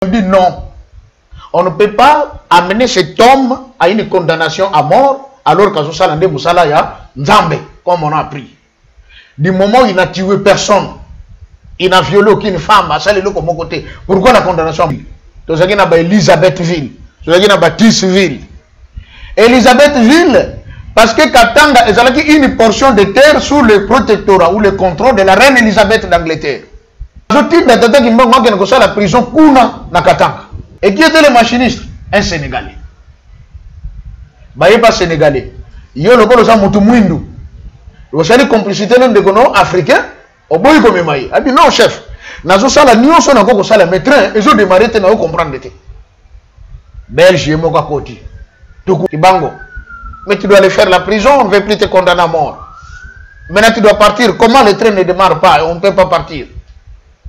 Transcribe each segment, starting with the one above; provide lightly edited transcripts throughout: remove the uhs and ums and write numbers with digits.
On dit non. On ne peut pas amener cet homme à une condamnation à mort alors qu'à Salande Moussala ya Nzambe, comme on a appris. Du moment où il n'a tué personne, il n'a violé aucune femme, à Salé comme mon côté. Pourquoi la condamnation? Donc, il y a Elisabethville, il y a Baptisteville. Elisabethville, parce que Katanga est une portion de terre sous le protectorat ou le contrôle de la reine Elisabeth d'Angleterre. Je dis que la prison Kuna na Katanga. Et qui était le machiniste? Un Sénégalais. Baye pas Sénégalais. Yo le kolo sa mutu mwindu. Vous savez complicité de gono africain. Au boy comme maï. A dit non chef. Nazo sala nyo so na ko sala maître et zo démarrer te na ko comprendre te. Belge mo ka koti. Tuku Kibango. Mais tu dois aller faire la prison, on ne veut plus te condamner à mort. Maintenant tu dois partir. Comment le train ne démarre pas? On ne peut pas partir.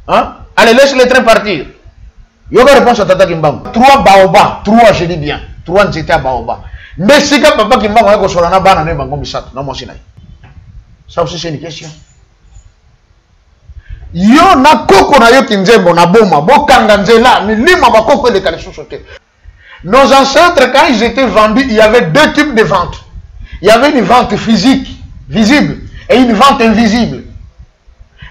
Hein? Allez, laisse le train partir. Yoga réponse à Tata Kimbango. 3 baobas, 3 je dis bien. 3 nzete à baobas. Mais si quand papa Kimbango a sur la banane, bango misat, non mon sinai. Ça aussi c'est une question. Yo na koko na yo kinzembo na boma, bo kanga nzela, ni lima ba koko de kalesu sauter. Nos ancêtres, quand ils étaient vendus, il y avait 2 types de ventes. Il y avait une vente physique, visible, et une vente invisible.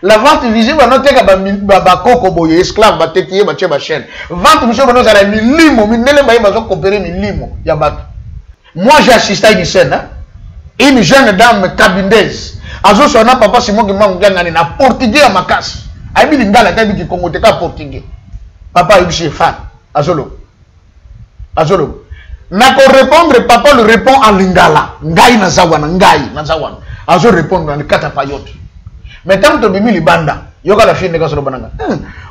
La vente visible, on a dit que les esclaves, les chaîne. Vente, monsieur, on a dit limo, moi, j'ai assisté à une scène. Une jeune dame cabindaise. Azo sona papa Simon qui m'a dit na portugais à ma casse. Abi lingala tabi qui komoteka portugais. Papa il est fan. Azolo. Azolo. Na ko répondre papa le répond en lingala. Ngai na zawana, ngai na zawana. Azo répondre en kata payote. Mais tant que tu as banda, il y a la fille de Gasolo Bananga.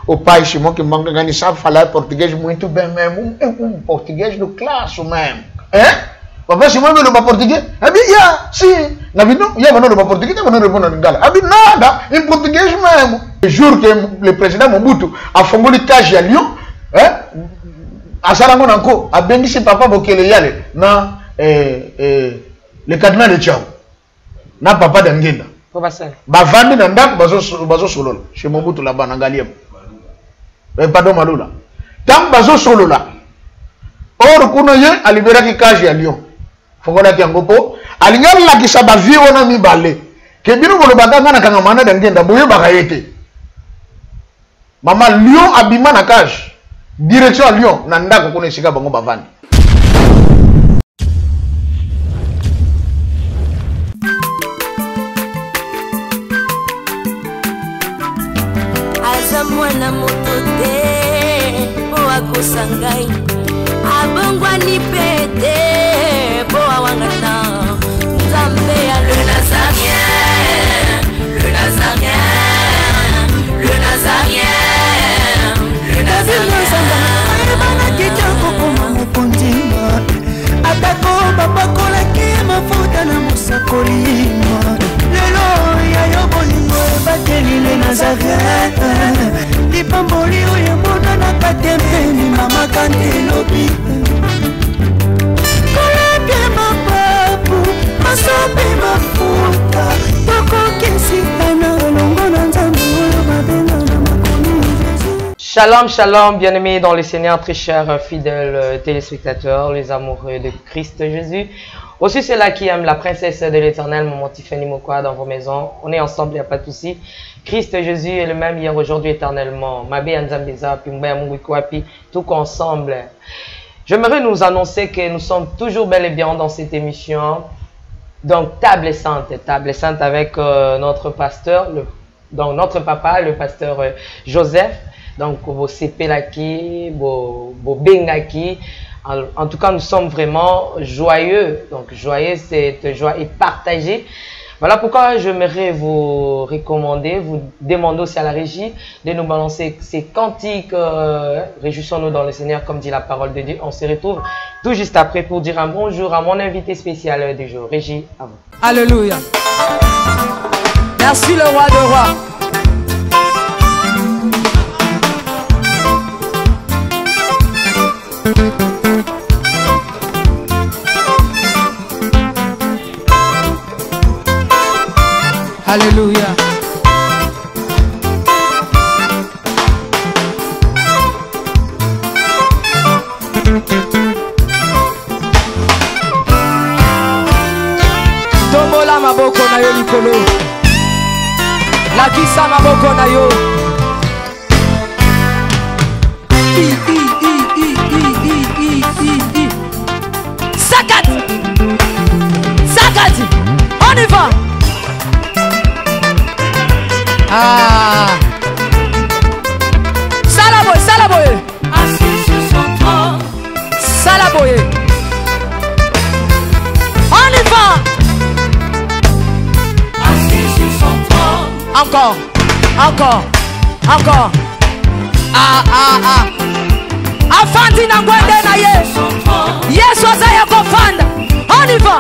Au pays, chez moi, qui manque de ça, il fallait portugais, muito bem même. Un portugais de classe même. Hein? Papa, si moi, je ne pas portugais. Ah bien, si. Il y a un portugais, il y a un répondre en lingala. Ah bien, nada, un portugais même. Le jour que le président Mobutu a fondé le cage à Lyon, hein? À Sarangon encore, a bien dit si papa Bokele Yale, na le cardinal de Tchao. Na papa d'Angenda. Bavandi na ndako bazo solola chez Mobutu là-bas na Ngaliema. Pardon Malula. Tant bazo solola. Or kuna ye alibera ki cage ya Lyon. Fongola ki ngopo, alingala la kisa ba vie wana mi balé. Ke bino bolo baganga na kanga mana d'Angenda boye bakayete. Mama Lyon abima na cage. Direction à Lyon na ndako kuna sika bango bavandi. Mwana motote boa kosangai abongwa ni pete boa wangata Nzambe ya le Nazarien, le Nazarien, le Nazarien, le Nazarien. Bana kitoko koma mukondima atako babakola ki mafuta na musakolima lelo ya yobolingo bateli le Nazarien. Lipamboli oyo mona na katempeni mama kandelobi koleke mapapu masope mafuta tokokesitana olongo na Nzambe oyo babenga na makomi Jésus. Shalom, shalom, bien-aimés dans le Seigneur, très chers fidèles téléspectateurs, les amoureux de Christ Jésus. Aussi ceux-là qui aiment la princesse de l'Éternel, Maman Tiffany Mokwa dans vos maisons. On est ensemble, il n'y a pas de souci. Christ Jésus est le même hier, aujourd'hui, éternellement. Mabe Anzambeza, Pimbaya Mungwikwapi, tout ensemble. J'aimerais nous annoncer que nous sommes toujours bel et bien dans cette émission. Donc, table sainte avec notre pasteur, donc notre papa, le pasteur Joseph. Donc, vos CP-laki, vos Bengaki. En tout cas, nous sommes vraiment joyeux. Donc, joyeux, cette joie est partagée. Voilà pourquoi j'aimerais vous recommander, vous demander aussi à la régie de nous balancer ces cantiques. Réjouissons-nous dans le Seigneur, comme dit la parole de Dieu. On se retrouve tout juste après pour dire un bonjour à mon invité spécial du jour. Régie, à vous. Alléluia. Merci le roi de rois. Alléluia. Tombola maboko na yo likolo. Lakisa maboko na yo. Sakat. Sakat. On y va. Ah. Salaboye, salaboye. Assis sur son trône. Salaboye. On y va. Assis sur son trône. Encore. Encore. Encore. Ah, ah, ah. Afandi na ngwende na ye. Son trône. Yesu azaya kofanda. On y va.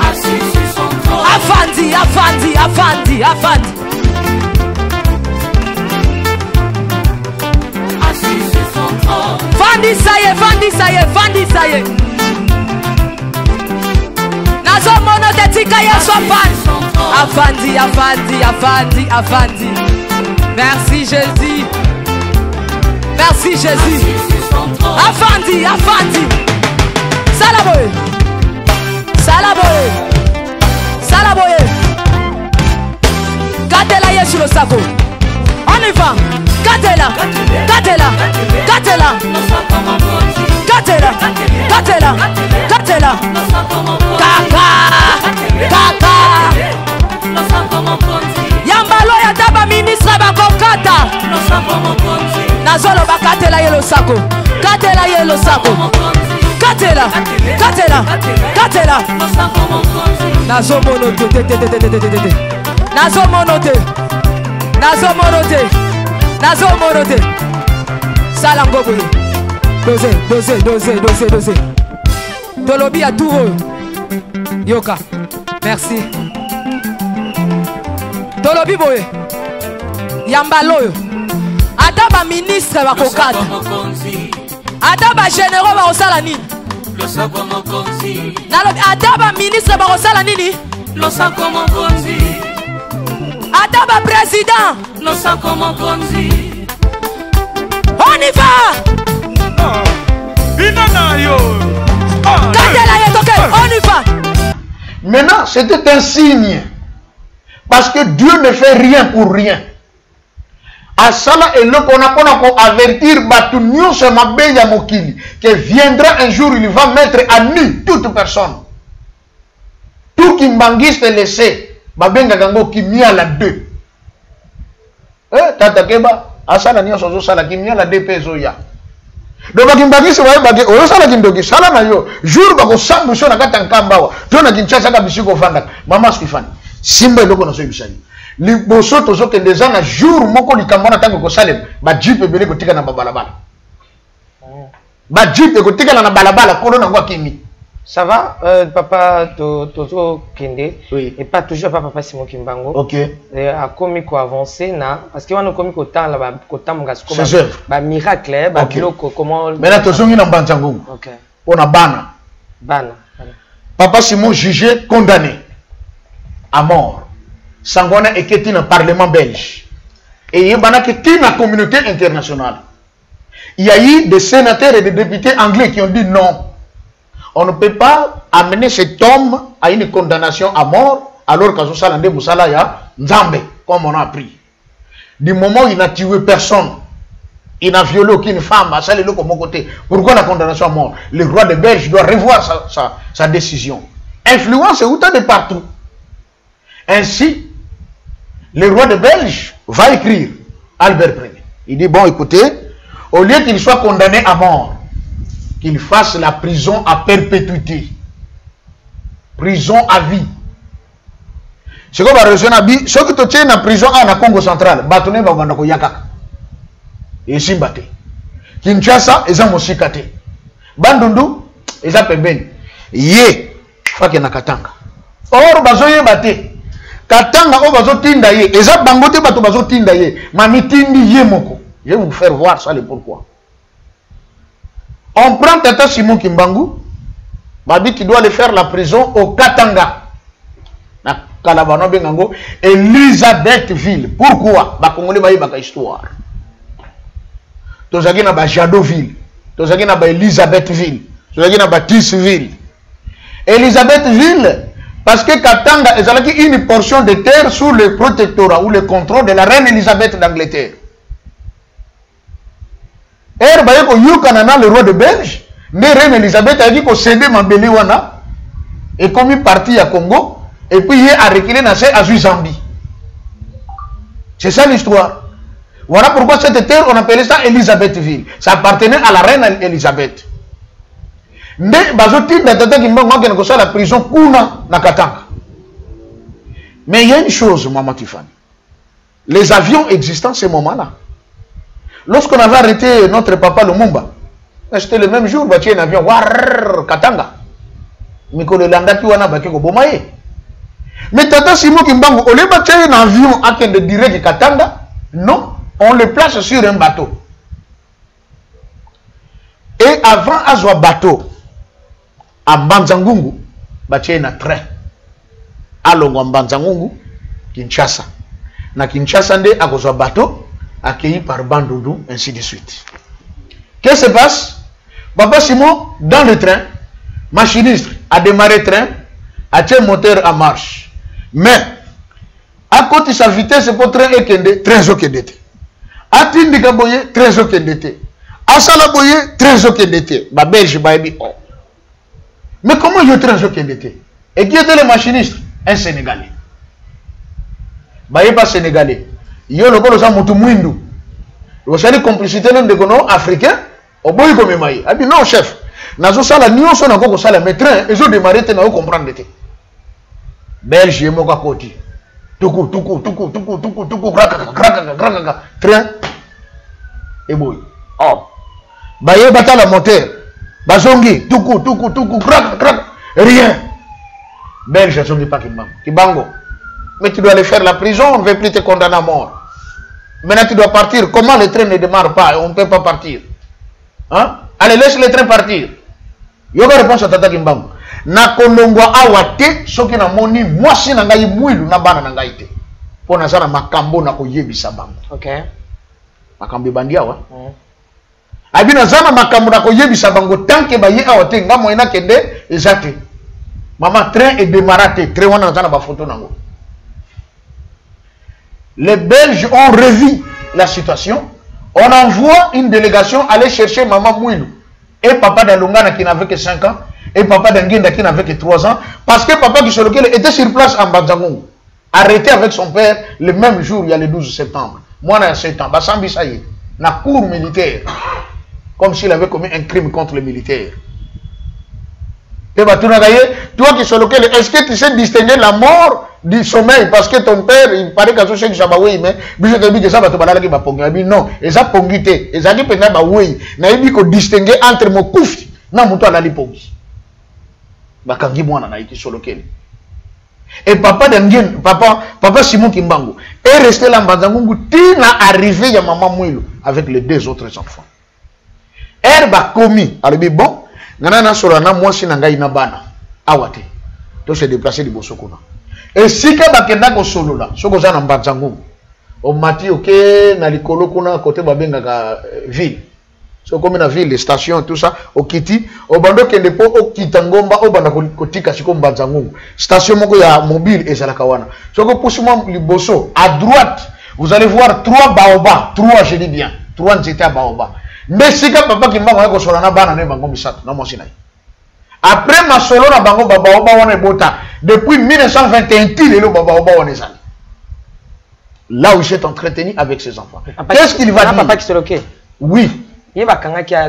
Assis sur son trône. Afandi, afandi, afandi, afandi. Assis sur son trône. Fandi saye, fandi saye, fandi saye. Nazo mono te tika Yesu afandi. Afandi, afandi, afandi, afandi. Merci Jésus. Merci Jésus. Assis sur son trône. Afandi, afandi. Salaboye. Salaboye. Salaboye. Gatela Yesu le sako. On y va. Gatela. Gatela. Gatela. Gatela. Gatela. Gatela. Kaka. Kaka. Yambalo ya taba ministre bakokata. Nazolo bakatela yelo sako. Katela yelo sako. Katela. Katela. Katela. Nazo monote. Nazo monote. Nazo monote. Nazo monote. Salango boye. Dose, dose, dose, dose, dose. Tolobi à tout. Yoka. Merci. Tolobi boye. Yambaloyo. Adaba ministre bakokata. Adaba généraux bakosala nini? Nalobi adaba ministre bakosala nini? Adaba président. On y va. Katela yetoke. On y va. Maintenant, c'était un signe. Parce que Dieu ne fait rien pour rien. Asala et le qu'on a pour avertir Batu Nyonso Mabeya Mokili que viendra un jour, il va mettre à nu toute personne. Tout qui m'angiste laissé, Babenga Gango qui mia la deux. Tata Keba, Asala Nyonso Sala qui mia la deux pesos ya. Donc Bakimbagi se voit Bagi, Oyo Sala Kindogi, Sala Mayo, jour Bako Sambuso Nakatankambawa, Jona Kinchasa Kabisiko Fanda, Mama Skifan, Simba et Loko Naso Bisani. Les bosso tozo que des ans à jour moko likambona tango ko salem ba jeep ebele ko tika na balabala ba jeep ko tika na balabala ko na ngwa kimi. Ça va papa tozo kende Oui. Et pas toujours papa Simon Kimbango. OK. A komi ko avancer na parce que wana komi ko temps là ba ko tamonga sko ba miracle ba Okay. biloko comment Maintenant tozo ngi na mbanzango. OK. On a bana. Bana. Papa Simon jugé condamné à mort. Sangwana est dans le Parlement belge. Et il y a la communauté internationale. Il y a eu des sénateurs et des députés anglais qui ont dit non. On ne peut pas amener cet homme à une condamnation à mort alors qu'à Salande Moussala ya Nzambe, comme on a appris. Du moment où il n'a tué personne, il n'a violé aucune femme, à ça les comme côté. Pourquoi la condamnation à mort? Le roi de Belge doit revoir sa décision. Influence est autant de partout. Ainsi, le roi de Belge va écrire Albert Ier. Il dit, bon, écoutez, au lieu qu'il soit condamné à mort, qu'il fasse la prison à perpétuité. Prison à vie. C'est comme la région Abi, ceux qui te tiennent en prison en Congo central, Batone Bagandako Yakak. Et Simbate. Kinshasa, ils ont Mosikate. Bandundu, ils ont Pembeni. Yé, Fake Nakatanga. Or, Bazoye Bate. Katanga o bazo tinda ye, eza bangote bato bazo tinda ye, mami tindi ye moko. Je vais vous faire voir ça le pourquoi. On prend Tata Simon Kimbangu, Babi qui doit aller faire la prison au Katanga. Na Kalabano Bengango, Elisabethville. Pourquoi? Ba Congolais ba yeba ka histoire. tozaki na ba Jadoville, tozaki na ba Elisabethville, tozaki na ba Tisseville. Elisabethville parce que Katanga ezalaki une portion de terre sous le protectorat ou le contrôle de la reine Elisabeth d'Angleterre. Baye ko yukana na le roi de Belge, ne reine Elisabeth a dit ko céder mabeli wana et comme parti à Congo et puis il a reculé dans à Zambie. C'est ça l'histoire. Voilà pourquoi cette terre on appelait ça Elisabethville. Ça appartenait à la reine Elisabeth. Mais la prison kuna na Katanga. Mais il y a une chose, Maman Tiffany. Les avions existants à ce moment-là. Lorsqu'on avait arrêté notre papa Lumumba, c'était le même jour, un avion, warrrr, Katanga. Mikolo Landa qui wana baki ko bomaye. Mais Tata Simon Kimbangu, au lieu de un avion à qui direct Katanga, non, on le place sur un bateau. Et avant Azwa bateau, à Mbanzangungu, bâtir un train. Alongo Mbanzangungu, Kinshasa. Na Kinshasa, nde a un bateau, accueilli par Bandundu, ainsi de suite. Qu'est-ce qui se passe? Papa Simon, dans le train, machiniste, a démarré le train, a tiré le moteur en marche. Mais, à côté de sa vitesse, c'est pour train et très okendete. A Tindi Kaboye, très okendete. A Salaboye, très okendete. Ba Belge, ba Ebi, oh. Mais comment il y a très okendete? Et qui était le machiniste? Un Sénégalais. Bah, il n'est pas Sénégalais. Il y a le cas de Moutou Mouindou. Vous avez complicité de nos Africains. Au bout de comme il a dit non, chef. Nazo sala nion son encore sala mais train et je démarrer te na comprendre te. Belge et moka koti. Tuku train et boy. Oh. Bah il bata la moteur. Bazongi tuku rien. Belge ne sont pas Kibango. Mais tu dois aller faire la prison, on ne veut plus te condamner à mort. Maintenant tu dois partir. Comment le train ne démarre pas? On ne peut pas partir. Hein? Allez, laisse le train partir. Yoga réponse à Tata Kimbangu. Na kolongwa awate, soki na moni, mwasi na ngai mwilu na bana na ngai te. Po na zara makambo na koyebisa bango. Okay. Makambo bandia wa. Abina zana makambo na koyebisa bango tanke ba ye awate ngamo ina kende ezate. Maman train est démarré, train wana zana ba photo nango. Les Belges ont revu la situation. On envoie une délégation aller chercher Maman Mouilou et Papa d'Alungana qui n'avait que 5 ans et Papa d'Anguinda qui n'avait que 3 ans parce que Papa Kisolokel était sur place en Banzangongo, arrêté avec son père le même jour, il y a le 12 septembre. Moi, j'ai 7 ans, Bassambi Saïe, na cour militaire, comme s'il avait commis un crime contre les militaires. Toi Kisolokel, est-ce que tu sais distinguer la mort du sommeil parce que ton père il paraît que ce que ça va oui mais je te dis que ça va te parler qui va pongi non et ça pongité et ça qui peut pas oui na il dit que distinguer entre mon kouf na muto na lipongi ba kangi mwana na iki solo ken et papa d'Angien papa Simon Kimbangu est resté là Mbanzangungu tina arrivé ya maman Mouilou avec les 2 autres enfants ba commis alors bon ngana na solo na mwasi na ngai na bana awate to se déplacer liboso kuna. Et si ka bakenda ko solo la, soko za na Mbanzangungu. O mati oke na likolo kuna côté babenga ka ville. So comme na ville, les stations tout ça, au kiti, o bando kende po o kitangomba o banda ko tika siko Mbanzangungu. Station moko ya mobile ezalaka wana. Soko poussement liboso à droite, vous allez voir 3 baobabs, 3 je dis bien, 3 nzete ya baobab. Mais si ka papa kimba ko solo na bana ne bango misatu na mosina. Après ma solo na bango baba wana bota depuis 1921 il est le baba wana ezali. Là où il s'est entretenu avec ses enfants. Qu'est-ce qu'il va dire? Papa qui se loquait. Oui. Il va kanga qui a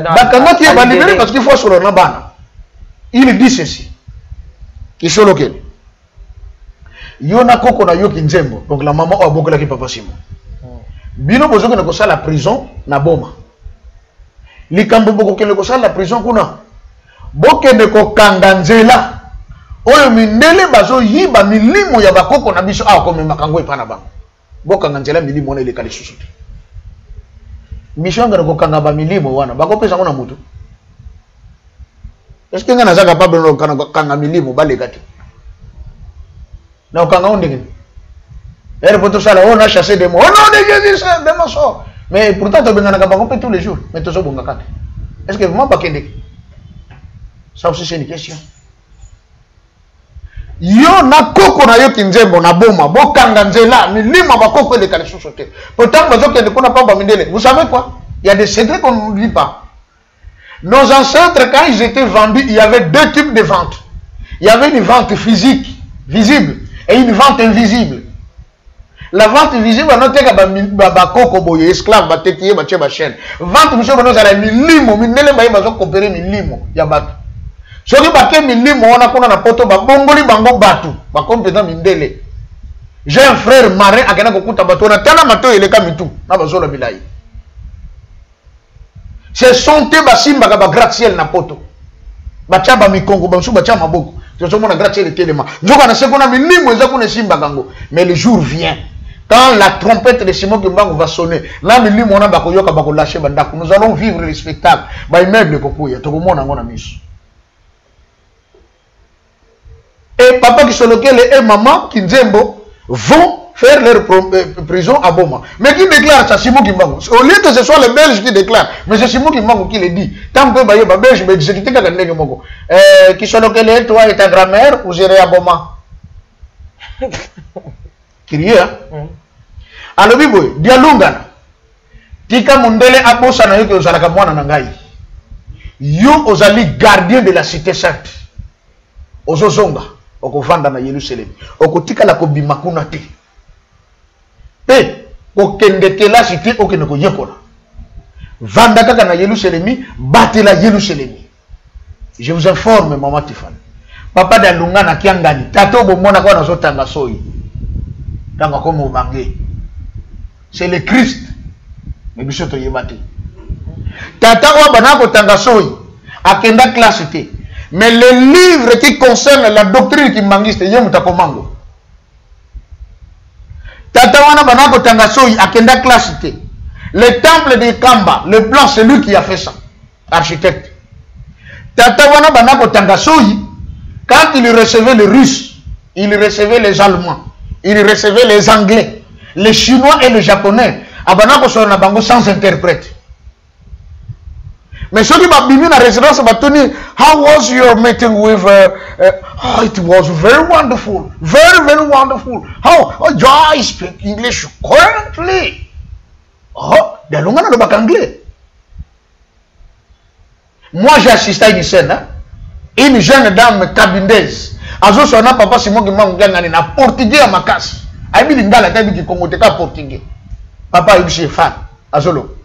libéré parce qu'il faut solo na bana. Il dit ceci. Il se loquait. Yona koko na yoki nzembo. Donc la maman a beaucoup qui papa Simon. Bino bozo ko na la prison na boma. Likambo boko ke ko la prison kuna. Bokende ko kanga nzela oyo mindele bazo yiba milimo ya bakoko na biso awa comme makango epana bango bokanga nzela milimo na ile kali susu mishonga ko kanga ba milimo wana bakopesa ngona mutu est-ce que ngana za capable no kanga milimo balega te na kanga onde ngene ere poto sala on a chassé des mots au nom de Jésus des morceaux Mais pourtant, tu as tous les jours. Mais tu as bon. Est-ce que vraiment pas Kende? Ça aussi, c'est une question. Yo na koko na yo kinzembo na boma. Bokanga nzela. Milima ba koko de kale sosote. Pourtant, vous savez quoi? Il y a des secrets qu'on ne dit pas. Nos ancêtres, quand ils étaient vendus, il y avait deux types de ventes. Il y avait une vente physique, visible, et une vente invisible. La vente visible, on a dit que les esclaves, les chaîne. Vente visible, on a dit milimo, milimo, il y a batu. Si on a milimo, on a un poto, bongoli bango batu, compétent mindele. J'ai un frère marin à Gana Kokuta Bato, on a tellement mato et les kamitou, na bazola bilai. C'est son thé basimba ba gratte-ciel na poto. Bacha ba mikongo, ba bacha maboko. C'est son gratte-ciel tellement. Njoka na sekona milimo ezako ne simba kango. Mais le jour vient. Quand la trompette de Simon Kimbango va sonner, là, milimo na bako yoka bako lâcher bandako. Nous allons vivre le spectacle. Ba immeuble kokuya, to komona ngona miso. Et papa qui sont lequel et maman qui nzembo vont faire leur prison à Boma. Mais qui déclare ça? Simon Kimbango. Au lieu que ce soit les Belges qui déclarent, mais c'est Simon Kimbango qui le dit. Tant que les Belges, mais c'est qui sont lequel toi et ta grand-mère, vous irez à Boma. Crier, hein? Alors, bibo, dialungana. Tika mundele abosa na yoke ozalaka mwana na ngai. Yo ozali gardien de la cité sainte. Ozozonga, okovanda na Yerusalem. Okotika la kobima kuna te. Pe, okendeke la cité okene ko yekola. Vanda kaka na Yerusalem, batela Yerusalem. Je vous informe, maman Tiffany. Papa d'alungana kiangani, tato bomona kwa nazotanga soyi. Tanga comme au bangé. C'est le Christ. Mais biso to yebate. Tata wa banako tanga soyi. Akenda classe te. Mais le livre qui concerne la doctrine qui mangiste, yemuta komango. Tata wana banako tanga soyi akenda classe te. Le temple de Kamba, le plan, c'est lui qui a fait ça. Architecte. Tata wana banako tanga soyi, quand il recevait les Russes, il recevait les Allemands, il recevait les Anglais, les Chinois et les Japonais. Abanako sur na bango sans interprète. Mais ceux qui m'ont mis dans la résidence, how was your meeting with? Oh, it was very wonderful, very, very wonderful. How? Oh, I speak English currently. Oh, de l'ongana de bac anglais. Moi, j'ai assisté à une scène, hein? Une jeune dame cabindaise. Azo sona papa Simon qui m'a ngani na portugais à ma casse. Aibi lingala tabi qui komoteka portugais. Papa il est fan. Azolo.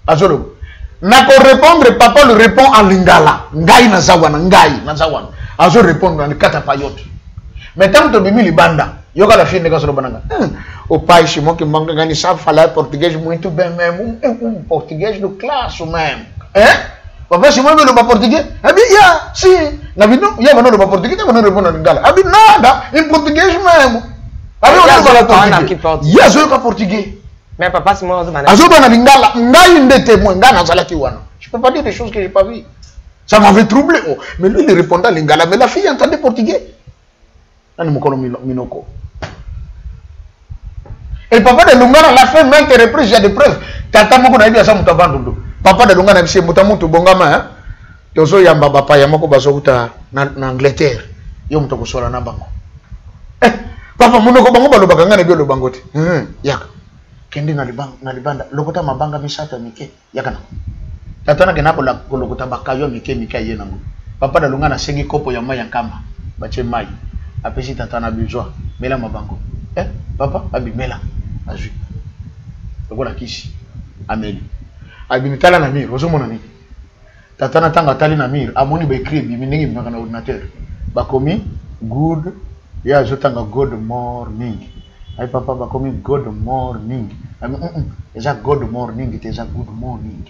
Azolo. Na ko répondre papa le répond en lingala. Ngai na zawana, ngai na zawana. Azo répondre en kata payote. Mais tant que bimi libanda, yoka la fille nega solo bananga. O pai Simon qui m'a ngani sabe falar português muito bem mesmo. Um português de classe même. Hein? Papa Simon veut le portugais? Abi ya, si. Nabi no, ya não le portugais, ya não répondre en lingala. Abi nada, em português mesmo. Abi on portugais. Ya zo ka portugais. Mais papa Simon Azoba na lingala, ngai ndete mo ngana zalaki wana. Je peux pas dire des choses que j'ai pas vues. Ça m'avait troublé. Oh. Mais lui il répondait en lingala, mais la fille entendait portugais. Nani mukono minoko. Et papa de Lungana l'a fait maintes reprises, il y a des preuves. Tata moko na yebi asa mutabandundo. Papa de Lungana bise mutamuntu bongama hein. Tozo yamba papa yamako bazokuta na Angleterre. Yo mutoko sola na bango. Papa munoko bango balobaka ngana bi lobango te. Yaka. Kende na libanda lokota mabanga misata mike yakana tatana ke nako lokota bakayo mike ye nango papa da lungana sengi kopo ya mai nkamba bache mai apesi tatana bizwa mela mabango papa abi mela azui lokola kisi ameli abi mitala na mir ozomona nini tatana tanga tali na mir amoni ba écrit bi mingi mbanga na ordinateur bakomi good ya zotanga good morning. Ay papa ba komi good morning. Ami eza good morning, it is a good morning.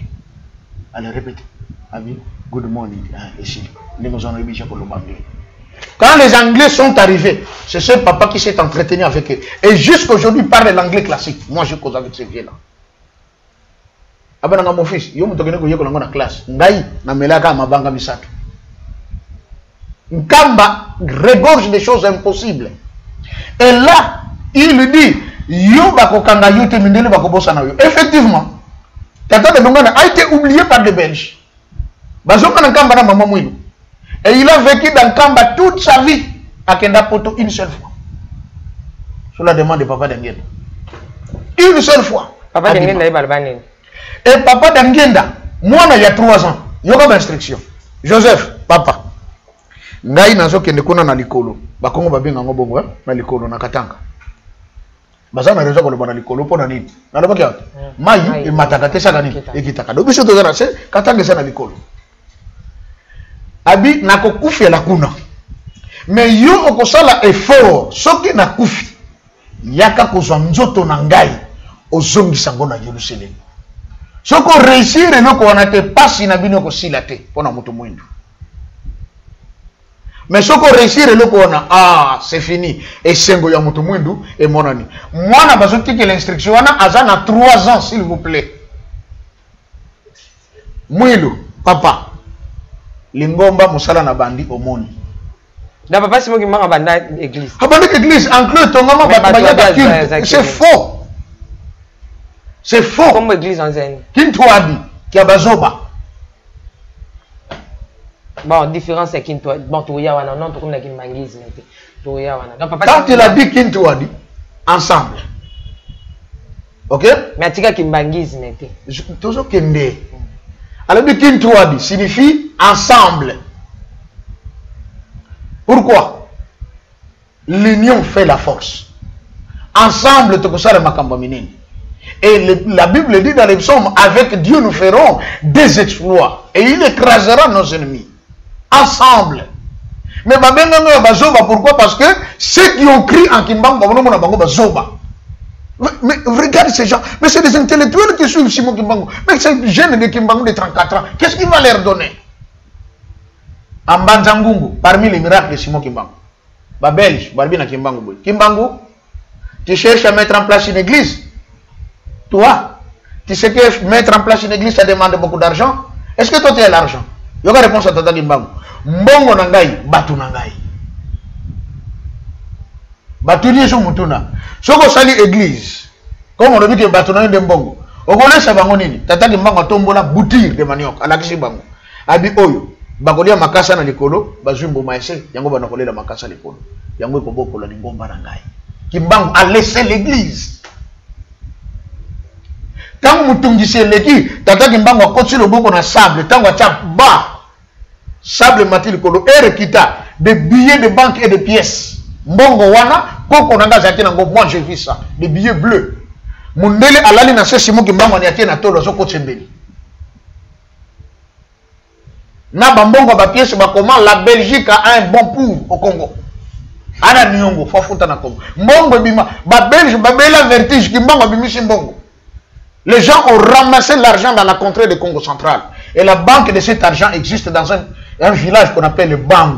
Allez répétez. Ami good morning. Ici. Quand les Anglais sont arrivés, c'est ce papa qui s'est entretenu avec eux. Et jusqu'aujourd'hui, il parle l'anglais classique. Moi, je cause avec ces vieux-là. Abana mon fils, yo mutokene ko yeko na classe. Ngai na melaka mabanga misato. Nkamba regorge des choses impossibles. Et là, il dit, yo bakokanga yo te mindele bakobosa na yo. Effectivement, Tata de Dongana a été oublié par les Belges. Bazonga na Kamba na Maman Mouilou. Et il a vécu dans Kamba toute sa vie à Kenda Poto une seule fois. Sur la demande de Papa Dengenda. Une seule fois. Papa Dengenda est balbané. Et Papa Dengenda, moi il y a 3 ans, il y a une instruction. Joseph, papa. Ngai nazo kende kuna na likolo. Bakongo babinga ngo bongo na likolo na Katanga. Baza na rezo ko le bana likolo pona nini? Na loba kya. Mai e mataka te saka nini? Ekitaka. Do biso tozana se Katanga sana likolo. Abi na ko kufela kuna. Mais yo okosala effort soki na kufi. Yaka kozwa nzoto na ngai ozongisa ngo na Yerusalem. Soko réussir eloko wana te pasi na bino ko sila te pona moto mwindu. Mais soko réussir eloko wana c'est fini et sengo ya moto mwindu et monani. Mwana bazoti que l'instruction wana azana 3 ans s'il vous plaît. Mwindu papa lingomba musala na bandi omoni. Da papa Simon Kimbanga banda église. Abandi église inclut ton maman bataya culte. C'est faux. C'est faux. Comme église en zen. Kintwadi qui a bazoba. Bon, différence c'est Kintwadi. Bon, Touya wana non to comme na Kimbangise mais Touya wana. Donc papa quand il a dit Kintwadi ensemble. OK? Mais atika Kimbangise mais toujours kende. Alors dit Kintwadi signifie ensemble. Pourquoi? L'union fait la force. Ensemble, tu peux makambo minene. Et la Bible dit dans les psaumes, avec Dieu nous ferons des exploits. Et il écrasera nos ennemis. Ensemble. Mais pourquoi? Parce que ceux qui ont crié en Kimbangu, mais regarde ces gens. Mais c'est des intellectuels qui suivent Simon Kimbangu. Mais ces jeunes de Kimbangu de 34 ans, qu'est-ce qu'il va leur donner? Ambanzangungu, parmi les miracles de Simon Kimbangu. Ba Belge, Barbina Kimbangu. Kimbangu, tu cherches à mettre en place une église. Toi, tu sais que mettre en place une église, ça demande beaucoup d'argent. Est-ce que toi, tu as l'argent? Il y a une réponse à Tata Kimbangu. Mbongo nangai, batu nangai. Batu ni so mutuna. Soko sali église. Comme on dit que batu nangai de mbongo. Ogole sa bango nini? Tata Kimbangu tombola boutir de manioc. Alakisi bango. Abi oyo. Bakolia makasa na likolo, bazumbo maese, yango banakolela makasa likolo. Yango ekoboko la lingomba na ngai. Kimbangu a laissé l'église. Quand mutungisi leki, Tata Kimbangu akoti loboko na sable, tango atia ba sable mati likolo erekita des billets de banque et de pièces. Mbongo wana koko nanga zaki nango, moi j'ai vu ça, des billets bleus. Mundele alali na se Simon Kimbangu ani atie na tolo so kotsembeli. Na bambongo ba pièce ba comment la Belgique a un bon pour au Congo. Ana niongo fa futa na Congo. Mbongo bima ba Belge ba bela vertige Kimbangu bimisi mbongo. Les gens ont ramassé l'argent dans la contrée du Congo central et la banque de cet argent existe dans un village qu'on appelle le Bangu.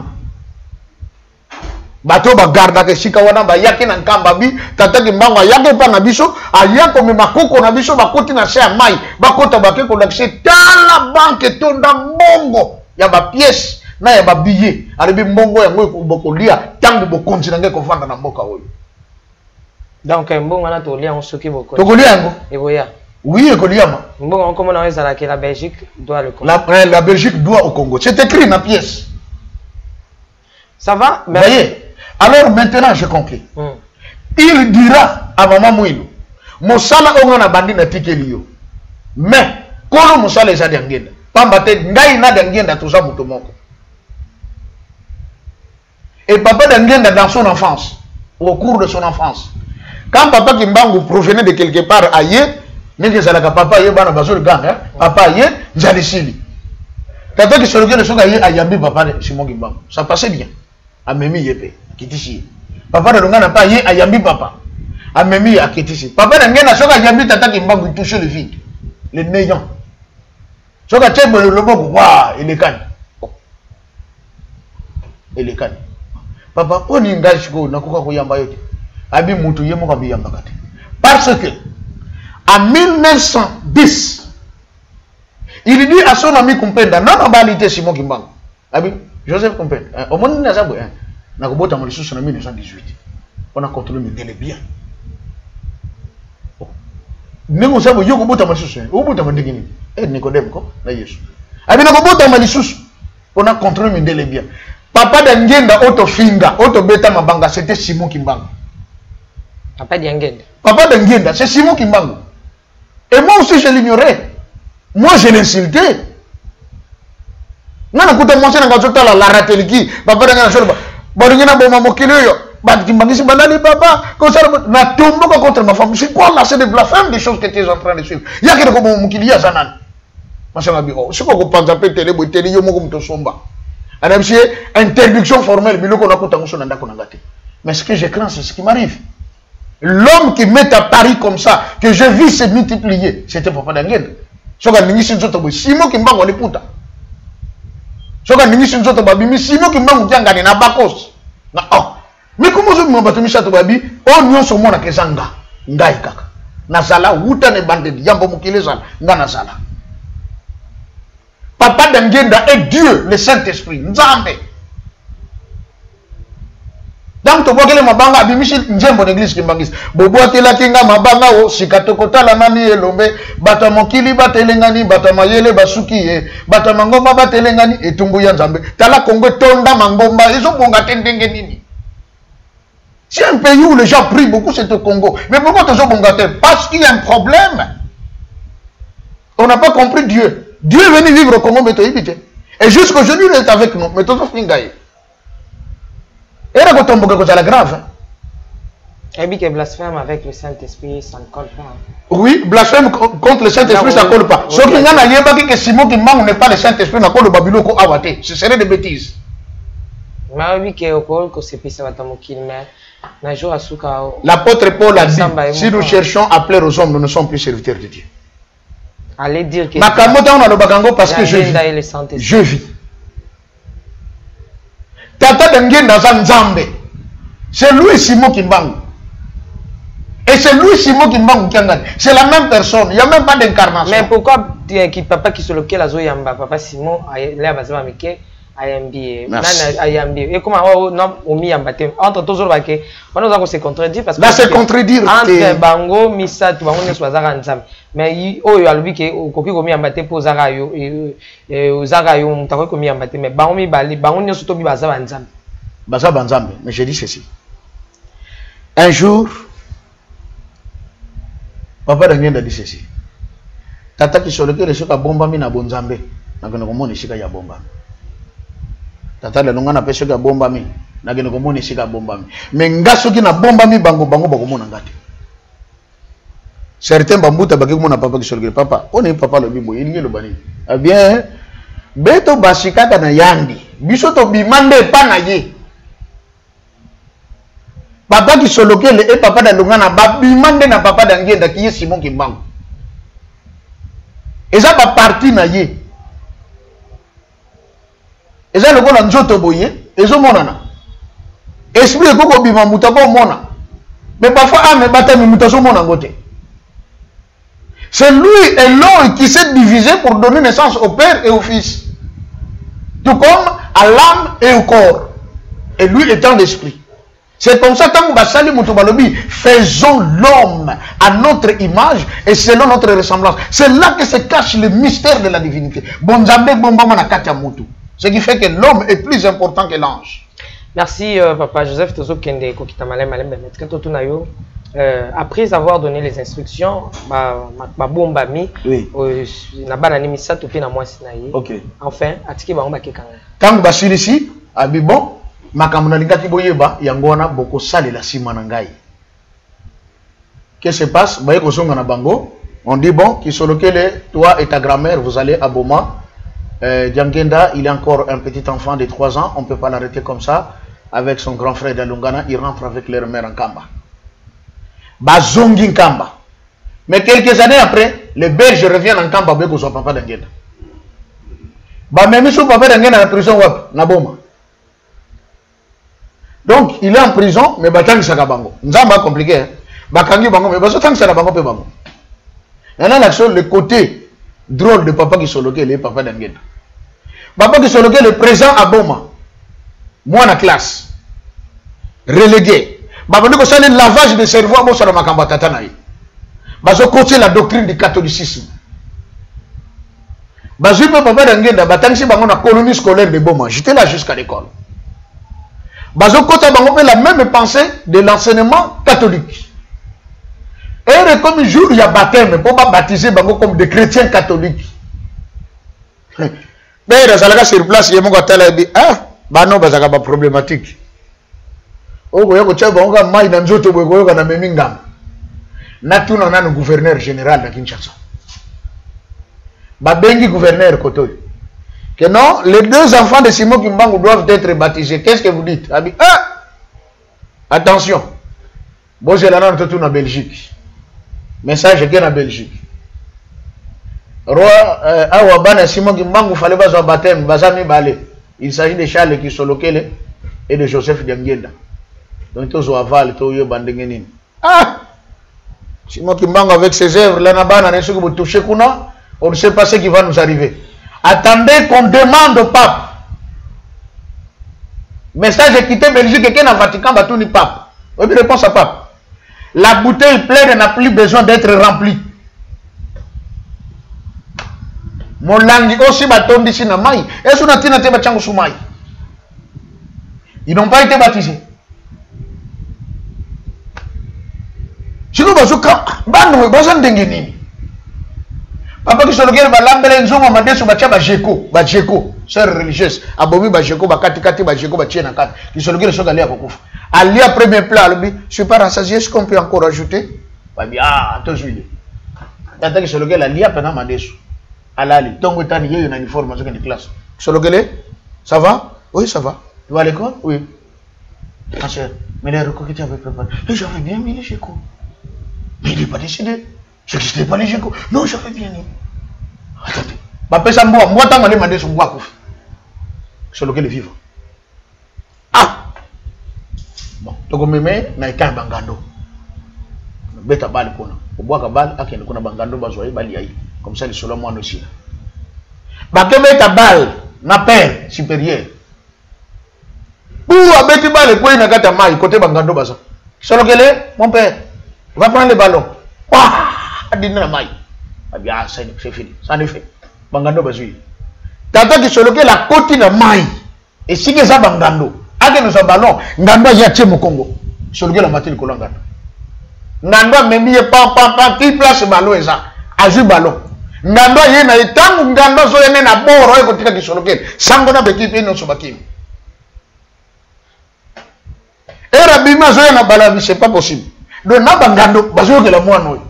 Bato ba garda ke sika wana ba yaki na nkamba bi Tata Kimbangu yaki pa na biso ayako me makoko na biso bakoti na se mai bakota bake ko lakse tala banque tonda mbongo ya ba pièce na ya ba billet alibi mbongo yango ko lia tangu bokonzi na nge ko vanda na mboka oyo. Donc mbongo na to lia on soki boko. To ko lia yango? Eboya. Oui, ko lia ma. Mbongo on comment on ezala que la Belgique doit le Congo. La Belgique doit au Congo. C'est écrit dans la pièce. Ça va? Vous voyez? Alors maintenant, je conclue. Il dira à Maman Mouilou, Mosala ongana bandi na tikelio. Mais, kono Mosala eza dengenda. Pambate ngai na dengenda tuza muto moko. Et papa dengenda dans son enfance, au cours de son enfance. Quand Papa Kimbangu provenait de quelque part ailleurs, n'est-ce que papa aye bana bazol gang, hein? Papa aye Nzalisili. Tata qui se regarde sur aye ayambi papa Simon Kimbangu. Ça passait bien. Amemi yepe. Kitishi. Papa de n'a pas yé ayambi papa. Amemi a Kitishi. Papa de ngena soka ayambi Tata Kimbangu touche le vide. Le néant. Soka tchebe le lobo wa il est calme. Il est calme. Papa oni ngashi ko nakuka ko yamba yote. Abi mutu yemo ka biyamba kati. Parce que en 1910 il dit à son ami Kumpenda non balité Simon Kimbangu. Abi Joseph Kumpenda. Au monde na zabwe. Na kobota mo lisusu na 1918. On a contrôlé Mindele bien. Ndenge osabo yo kobota masusu. Obota mandenge ni. Nicodème ko na Yesu. Abina kobota malisusu. On a contrôlé mindele bien. Papa de Ngenda auto finga, auto beta mabanga, c'était Simon Kimbangu. Papa de Ngenda. Papa de Ngenda, c'est Simon Kimbangu. Et moi aussi je l'ignorais. Moi je l'insultais. Nana kuta moi c'est ngazota la rateliki. Papa de Ngenda sorba. Boringena boma mokilo yo. Bat Kimbangisi bandali papa. Comme ça na tombe contre ma femme. C'est quoi là, c'est de blasphème des choses que tu es en train de suivre. Il y a quelque chose comme mokilia zanan. Machin bi oh, c'est quoi qu'on pense appeler télé bo télé yo moko mto somba. Adam c'est interdiction formelle biloko na kota ngoso nanda kona ngate. Mais ce que je crains c'est ce qui m'arrive. L'homme qui met à Paris comme ça que je vis se multiplier, c'était Papa Dangenda. Soka ningi nzoto bo Simon Kimbangu ali puta. Soka ningi nzoto ba bimi Simon Kimbangu tianga na bakos. Na oh. Mais comment je me batu misato babi on nyonso mona kezanga ngai kaka. Nazala wuta ne bande yambo mukileza ngana sala. Papa Dangenda est Dieu, le Saint-Esprit. Nzambe. Donc to bokele mabanga abimishi njembo l'église Kimbangisi. Bobo atela kinga mabanga o sikatokota la nani elombe bata mokili batelengani bata mayele basuki ye bata mangomba batelengani etumbu ya Nzambe. Tala Congo tonda mangomba ezo bonga tendenge nini. C'est un pays où les gens prient beaucoup, c'est au Congo. Mais pourquoi tu es bongaté? Parce qu'il y a un problème. On n'a pas compris Dieu. Dieu est venu vivre au Congo, mais tu es. Et jusqu'aujourd'hui, il est avec nous. Mais tu es fingaye. Et là, quand on est la grave. Et bien que blasphème avec le Saint-Esprit, ça ne colle pas. Oui, blasphème contre le Saint-Esprit, ça ne colle pas. Sauf qu'il y a que Simon Kimbangu n'est pas le Saint-Esprit, n'a pas le Babylone qu'on a abattu. Ce serait des bêtises. Mais oui, que au Congo, c'est plus ça va mais l'apôtre Paul a dit, si nous cherchons à plaire aux hommes, nous ne sommes plus serviteurs de Dieu. Allez dire que parce que je vis. Je vis. Tata Dangenda Nzambe. C'est lui Simon Kimbangu. Et c'est lui Simon Kimbangu qui a gagné. C'est la même personne. Il n'y a même pas d'incarnation. Mais pourquoi papa qui se loquait la Zoyamba, papa Simon, là, et comment non entre toujours on se contredit parce que là c'est contredire entre bango misa tu bango ne soazaka nzambe mais oyo alobi ke okoki komi ambate po zaka yo zaka yo mutako komi ambate mais bango mi bali bango ne soto bi bazaba nzambe mais je dis ceci un jour Papa Dangenda dit ceci tata ki soloke le soka bomba mi na bonzambe na kono komoni shika ya bomba tata le longa na peso ka bomba mi na kono komoni shika bomba mi mais ngaso ki na bomba mi bango bakomona ngate certains bambuta bakimona papa ki soloke papa on est papa le bibo il ngelo bani ah bien beto bashikaka na yandi biso to bimande pa na ye papa qui soloke le et papa da longa na babimande na papa Dangenda qui est Simon Kimbangu et ça va partir na ye et ça le kola nzoto boye ezo monana esprit ko bima mutako mona mais parfois ame batami mutaso mona ngote c'est lui et l'homme qui s'est divisé pour donner naissance au père et au fils tout comme à l'âme et au corps et lui étant l'esprit. C'est comme ça que faisons l'homme à notre image et selon notre ressemblance. C'est là que se cache le mystère de la divinité. Ce qui fait que l'homme est plus important que l'ange. Merci Papa Joseph Tozo Kende après avoir donné les instructions, enfin, makamuna lingaki boyeba yangona boko sale la sima na ngai. Qu'est-ce qui se passe? Baye kosonga na bango. On dit bon, qui solokele, toi et ta grand-mère, vous allez à Boma. Dangenda, il est encore un petit enfant de 3 ans, on ne peut pas l'arrêter comme ça. Avec son grand frère d'Alungana, il rentre avec leur mère en Kamba. Bazongi en Kamba. Mais quelques années après, les Belges reviennent en Kamba avec son papa Dangenda. Bah même son papa Dangenda dans la prison wap, na Boma. Donc, il est en prison, mais Batangi Sakabango. Nzamba compliqué. Bakangi Bango, mais Batangi Sakabango peut Bango. Maintenant, le côté drôle de papa qui soloqué, le papa Dangenda. Papa qui soloqué, le présent à Boma. Moi, en classe. Relégué. Papa dit que c'est le lavage de cerveau à Bossa de Makamba Tatanaï. Bazo côté la doctrine du catholicisme. Bazo pe papa d'angenda batangisi bango na colonie scolaire de Boma. J'étais là jusqu'à l'école. Bazo côté bango pe la même pensée de l'enseignement catholique. Et comme jour il y a baptême pour pas baptiser bango comme des chrétiens catholiques. Mais dans la sur place, il y a mon gars dit ah bah non bazaka ba problématique. Oh boyo ko tshaba nga mai na nzoto boyo ko na memingam. Na tuna na no gouverneur général de Kinshasa. Ba bengi gouverneur Kotoy. Que non, les deux enfants de Simon Kimbangu doivent être baptisés. Qu'est-ce que vous dites? Abi ah attention. Bon j'ai la nan tout en Belgique. Message qui est en Belgique. Roi Awabana Simon Kimbangu fallait pas son baptême, bazami balé. Il s'agit de Charles qui sont locaux et de Joseph Diangenda. Donc tous au aval, tous yo bandengenin. Ah! Simon Kimbangu avec ses œuvres, là nabana ne sait que vous touchez kuna, on ne sait pas ce qui va nous arriver. Attendez qu'on demande au pape. Message est quitté Belgique et qu'il y a un Vatican, bah tout ni pape. Oui, mais réponse à pape. La bouteille pleine n'a plus besoin d'être remplie. Mon langue aussi bâton d'ici na maï. Et sous natina te bachango soumaï. Ils n'ont pas été baptisés. Sinon, bazuka, bano, bazan dengenini. Papa qui se regarde, balambele nzongo madesu bacha bajeko, sœur religieuse, abomi bajeko, bakati bajeko, bachena kat. Qui se regarde, so galia kokufa. Ali à premier plat, lui, je suis pas rassasié, est-ce qu'on peut encore ajouter? Bah bien, attention. Tata qui se regarde, ali à peine madesu. Alali, tongo tani yé une uniforme de classe. Se regarde, ça va? Oui, ça va. Tu vas à l'école? Oui. Ma sœur, mais les recours que tu avais préparés, j'aurais bien mis les Géco. Mais il n'est pas décidé. Je n'existais pas les Géco. Non, j'aurais bien mis. Attendez. Papa, ça moi, tant qu'on a demandé son bois. C'est lequel est vivant. Ah! Bon, donc on me met dans le cas Bangando. Beta bal kona. Au bois kabal, à qui on a Bangando, bazoé, baliaï. Comme ça, les solomon aussi. Bakeme ta balle, na père supérieur. Ou à bêti balle, quoi, il n'a qu'à maille, côté Bangando baza. Solo que mon père, va prendre le ballon. Ouah, dîner la maille. Ah bien, c'est fini, ça en est fait. Bangando bazui. Tata qui solo que la côte na maille. Et si que ça Bangando, à que nous avons ballon, Ngando y a tché mon Congo. Solo que la matinée colangano. Ngando même y est pas, qui place ballon et ça. Azu ballon. Ngando y na itangu ngando so yene na boro eko tika kisoloke sango na bekipe no sobaki. Era bima so yena bala c'est pas possible. Donc na bangando bazo ke la mwana oyo.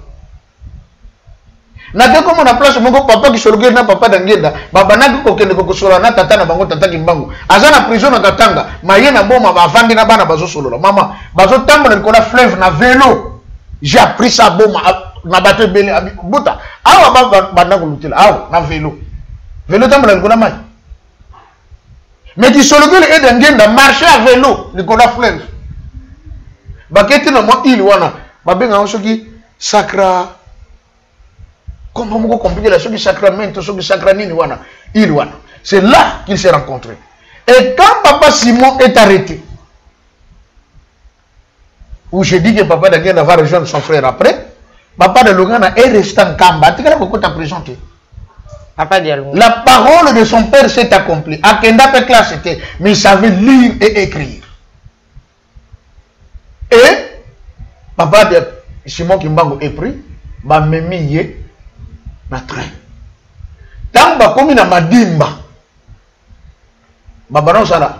Na te comme na place moko papa kisoloke na papa dangenda baba na ko kende ko sola na tata na bango tata kimbangu. Aza na prison na Katanga, maye na boma ba vandi na bana bazo solola. Mama bazo tambola ko na fleuve na vélo. J'ai appris ça boma na bateau belé buta awa banda kulutila awa na vélo tambola likona mai mais qui sologele et d'engenda marcher à vélo likona fleuve baketi na mo ili wana babenga soki sacra comment moko compliqué la soki sacramento soki sacranini wana ili wana c'est là qu'ils se rencontrent et quand papa Simon est arrêté où je dis que papa d'engenda va rejoindre son frère après. Papa de Logana est resté en Kamba. Tu as présenté. La parole de son père s'est accomplie. Akenda peut classe était, mais il savait lire et écrire. Et papa de Simon Kimbangu est pris, ba memiye na train. Tant ba komi na madimba. Baba non sala.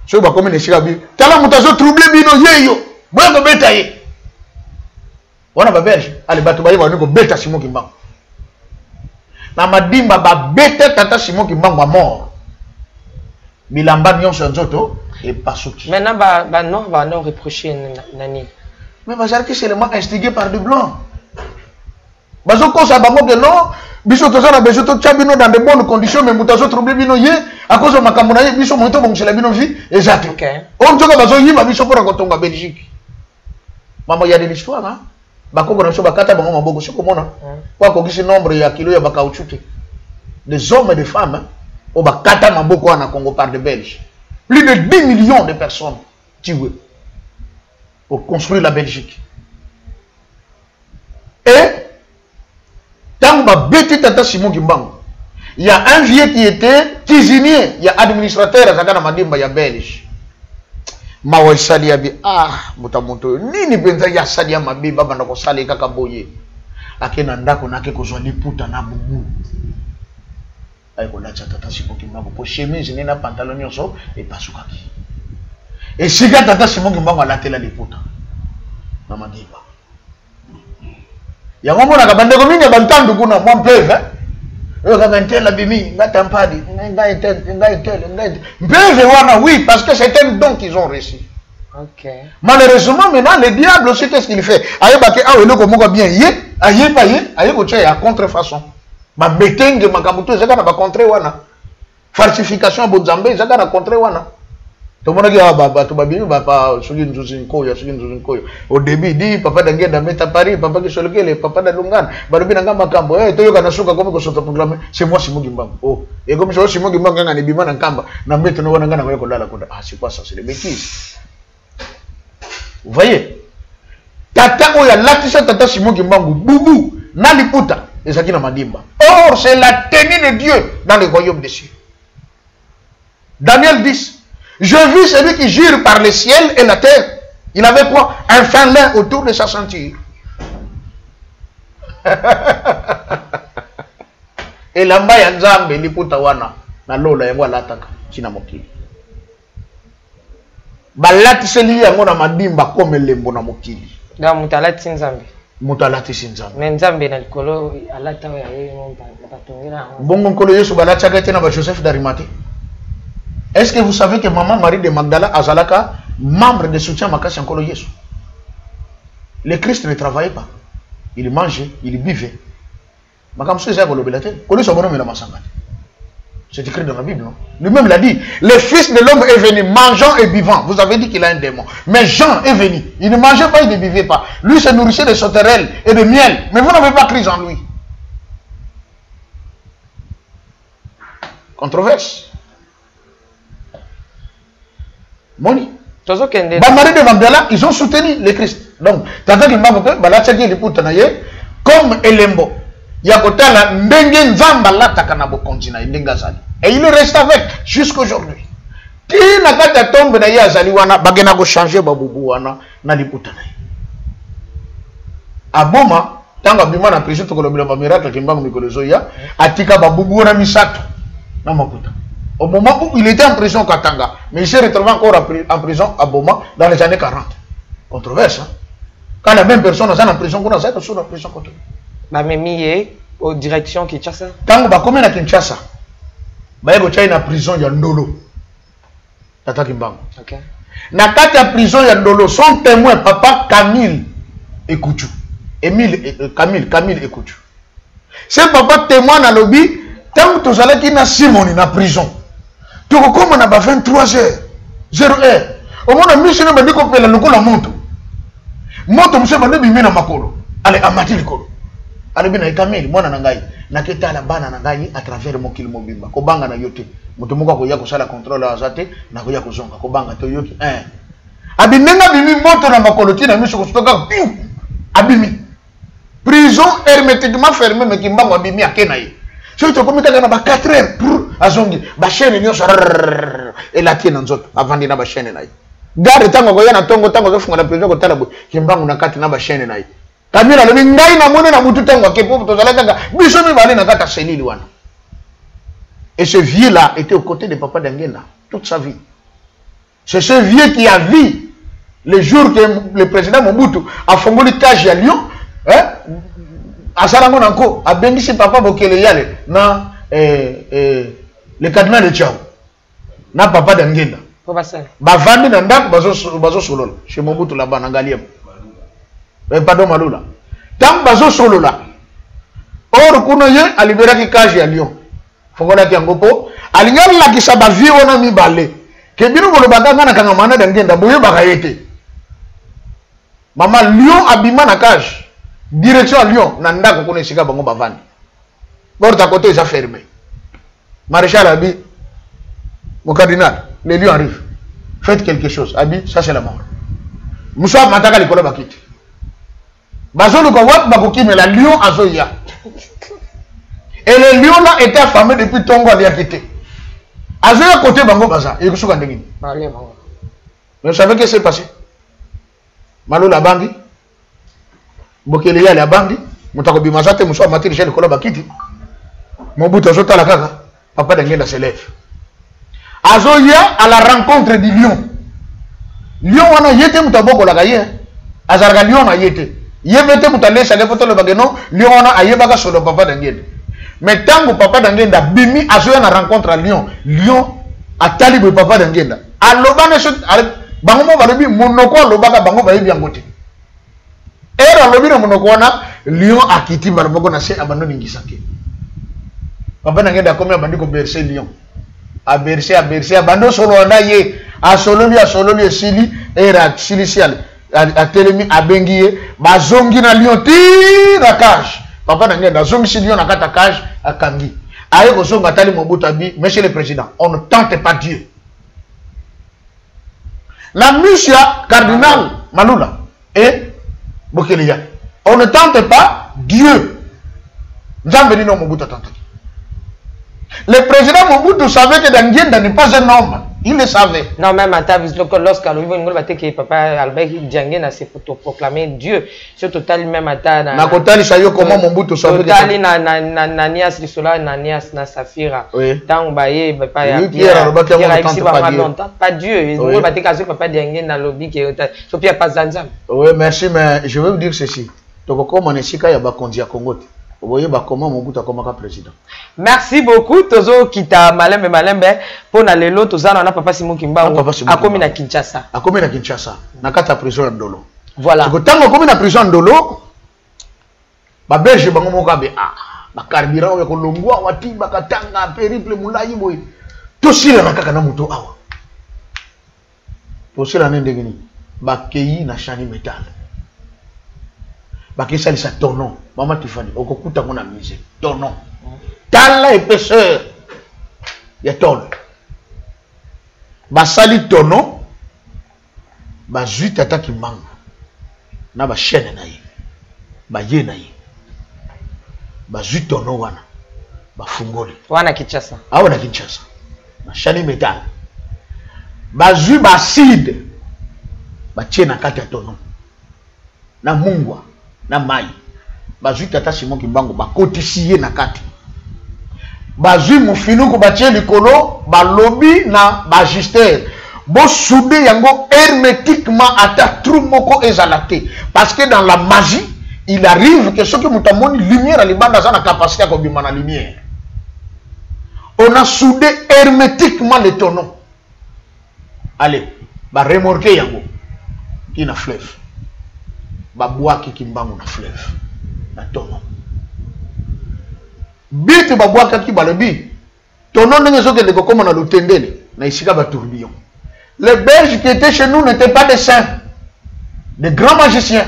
So ba komi na shirabi. Tala mutazo troublé bino yeyo. Boya ko betaye. Wana ba belge ali batu baye ba ko beta Simon Kimbangu na madimba ba beta tata Simon Kimbangu a mort bilamba nyonso nzoto et pasuki maintenant ba non reprocher nani mais bazar qui c'est le instigé par des blancs bazo ko sa bango que non biso to na beso to tchabino dans de bonnes conditions mais mutazo trouble bino ye à cause de makambo na ye biso moto bongela bino vie exact okay on joga bazo yima biso pour kotonga Belgique maman il y a de l'histoire hein. Bakoko na so bakata bango maboko siko mona kwa ko kisi nombre ya kilo ya bakauchute des hommes et des femmes hein, au bakata maboko na Congo par des Belges plus de 10 millions de personnes tuées pour construire la Belgique et Tant que bêti tata Simon Kimbangu. Il y a un vieux qui était cuisinier, il y a administrateur à Zakana Madimba, il y a belge. Mawa sali ya bi mutamoto nini benza ya sali ya mabi baba ndako sali kaka boye. Akena ndako nake kozwa liputa na bubu. Ay ko lacha tata Simon Kimbangu po chemise ni na pantalon nyonso e pasukaki. Et si tata Simon Kimbangu alatela liputa. Na Madiba. Ya ngomo na kabandeko mingi bantandu kuna mwa mpeve. Yo kaka ntela bimi ngata mpadi ngai mpeve wana oui parce que c'est un don qu'ils ont reçu. OK. Malheureusement maintenant le diable aussi qu'est-ce qu'il fait? Aye ba ke awelo ko moko bien ye, aye ba ye, aye ko tya contrefaçon. Ba betenge makabuto ezaka na ba contre wana. Falsification bonzambe ezaka na contre wana. Tout le monde dit, bah, tu vas bien, papa, au début, dit, papa d'Angenda, met à Paris, papa qui est sur lequel, papa d'Alungan, Barubi Nangama Kambo, et Toyo Kanasuka, comme sur ton programme, c'est moi, Simon Gimbang. Oh, et comme je suis Simon Gimbang, et Biman en Kamba, n'a mis ton Wananga, ah, c'est quoi ça, c'est des bêtises. Vous voyez, Tata Oya, Latissa Tata Simon Gimbang, Boubou, Naliputa, et Zakina Madimba. Or, c'est la tenue de Dieu dans le royaume des cieux. Daniel 10. Je vis celui qui jure par le ciel et la terre. Il avait quoi? Un fin lin autour de sa ceinture. Et l'amba ya nzambe liputa wana na lola yango alataka china mokili. Balati seli yango na madimba comme lembo na mokili. Da mutalati nzambe. Mutalati nzambe. Mais nzambe na likolo alata ya yemo batongira. Bongo nkolo Yesu balati akete na ba Joseph d'Arimathée. Est-ce que vous savez que maman Marie de Magdala Azalaka, membre de soutien Makasi Nkolo Yesu? Le Christ ne travaillait pas. Il mangeait, il buvait. C'est écrit dans la Bible, non? Lui-même l'a dit. Le Fils de l'homme est venu mangeant et buvant. Vous avez dit qu'il a un démon. Mais Jean est venu. Il ne mangeait pas, il ne buvait pas. Lui se nourrissait de sauterelles et de miel. Mais vous n'avez pas Christ en lui. Controverse. Moni. Marie de Magdala, ils ont soutenu le Christ. Donc, tata qui m'a dit, comme Elembo, Yakotala, Ndenge Nzamba Latakana Bokontina, Ndengazali. Et il reste avec jusqu'à aujourd'hui. Qui n'a pas tombe na Yazali wana, bagena go changer babubu wana, na liputana. Aboma, tanga bima na prison to kolobela ba miracle kimbangu mikolo zoya, atika babubu wana misato na makuta. Au moment où il était en prison au Katanga, mais il s'est retrouvé encore en prison à Boma dans les années 40. Controverse, hein? Quand la même personne est en prison, on a ça sur la prison contre lui. Bah, mais mié aux directions Kinshasa. Tant que comme à Kinshasa, bah il y a une prison, il y a Ndolo. Tata Kimbangu. Ok. Na kata prison il y a Ndolo. Son témoin, papa Camille Ekouchou. Camille Ekouchou. C'est papa témoin dans le lobby. Tant que tu allais qui na Simon na prison. Tu comme on a 23h, 0h. Au moins, monsieur m'a dit qu'on peut la moto. Moto, monsieur m'a dit na makolo. Allez, amati likolo. Allez, bien, Camille, moi, nangai. Naketa la bana nangai à travers mon kilo mobimba. Kobanga na yote. Moto moko ko yako sala contrôle à zate. Na ko yako zonga. Kobanga to yoki. Abinenga bimi moto na makolo tina miso ko stoka. Abimi. Prison hermétiquement fermée, mais kimbango abimi akenaye. Si tu as commis 4 heures pour azongi, ba chaîne nyo et la tienne en zot avant dina ba chaîne naï. Garde tango ko yana tongo zo funga na prison ko talabo kimbangu na kati na ba chaîne naï. Kamila lo ngai na mone na mutu tango ke po to zalaka ga biso mi bali na kata selili wana. Et ce vieux là était aux côtés de papa d'Angena toute sa vie. C'est ce vieux qui a vu le jour que le président Mobutu a fongoli cage à Lyon, hein? Asarango nanko abengisi papa bokele yale na le cardinal de Tchao na papa d'Angenda ba vandi na ndako bazo solola chez Mobutu là-bas na Ngaliema pardon Malula tant bazo solola or kuno ye alibéraki cage ya Lyon fongola ki ngopo alingala la kisaba vie wana mibale ke bino bolo baganga na kanga mana d'Angenda boyo bakayete mama Lyon abima na cage. Direction à Lyon, Nanda Kokone Sika Bango Bavandi. Porte à côté, ils ont fermé. Maréchal a dit, mon cardinal, les lions arrivent. Faites quelque chose. A dit, ça c'est la mort. Moussa Mataka Likola Bakiti. Bazolo Kawat Bakoki, mais la lion a Zoya. les lions là étaient affamés depuis Tongo à quitté. Azoya côté Bango Baza, il y a quelque chose. Mais vous savez ce qui s'est passé? Malo la bandi, Bokelia la bandi, Moutako Bimazate, Moussa Maté, Michel Kola Bakiti, Mobutu Azota la Kaka, Papa Dengenda se lève. Azoya à la rencontre du lion. Lion wana yete Moutaboko la Gaye, Azarga lion a yete. Yebete Moutale, ça les photos le bagano, lion wana ayebaka sur le Papa Dengenda. Mais tant que Papa Dengenda, Bimi Azoya na rencontre à lion, lion a talibé Papa Dengenda. Alobane bango balobi monoko lobaka bango bayebi yangote. Era lobi na monoko wana lion akiti baloboko na se abandoni ngisake. Papa Dengenda komi abandi ko bercer lion. A bercer abando solo anda ye a sololi esili era silicial a telemi abengiye bazongi na lion ti na cage. Papa Dengenda zongi lion na kata cage akangi. Aye ko songa tali Mobutu abi, monsieur le président, on ne tente pas Dieu. La Musia cardinal Malula et Bokelia. On ne tente pas Dieu. Nzambeli non Mobutu tente. Le président Mobutu savait que Dangenda n'est pas un homme. Il le savait. Non, même à table, lorsqu'Aloui que papa Albert Djangena s'est proclamé Dieu. Sur total, même à table. Na kotali sayo comment Mobutu savait. Total, na Nias Lisola, na Nias, na Safira. Oui. Tant baye, papa Pierre, pas Dieu. Nous batté casse papa Djangena lobby qui est sur Pierre Pazanzam. Oui, merci, mais je vais vous dire ceci. Donc, comme on est ici, il y a Bakondi à Congo. Vous voyez comment Mobutu a comme président. Merci beaucoup. Tozo Kita Malembe Malembe pour les lots. Tozo na papa Simon Kimba. A commis na Kinshasa. A commis na Kinshasa. Na kata prison ndolo. Voilà. Donc tant que commis na prison ndolo, ba berge bango mokabe ba carburant ya kolongwa wati bakatanga périple mulayi boy. Tosila na kaka na muto awa. Tosila nende gini. Ba keyi na chani metal. Bakisa lisa tonon. Maman Tiffany, okukuta ngona mise. Tonon. Tala épaisseur. Ya ton. Basali tonon. Ba zui tata ki manga. Na ba chaîne na ye. Ba ye na ye. Ba zui tonon wana. Ba fungoli. Wana Kinshasa. Wana Kinshasa. Ba chani metal. Ba zui ba acide. Ba tie na kati ya tonon. Na mungwa. Na mai. Bazui tata Simon Kimbangu bakotisiye na kati. Bazui mufinuku batie likolo balobi na bagister. Bo soudé yango hermétiquement ata trou moko ezalate. Parce que dans la magie, il arrive que ceux qui mutamoni lumière à libanda za na capacité à kobima na lumière. On a soudé hermétiquement les tonneaux. Allez, ba remorquer yango qui na fleuve. Ba boaki Kimbangu na fleuve. Na tono. Bite babwaka ki balobi. Tono ndenge soke de kokoma na lutendele na isika ba tourbillon. Les Belges qui étaient chez nous n'étaient pas des saints, des grands magiciens.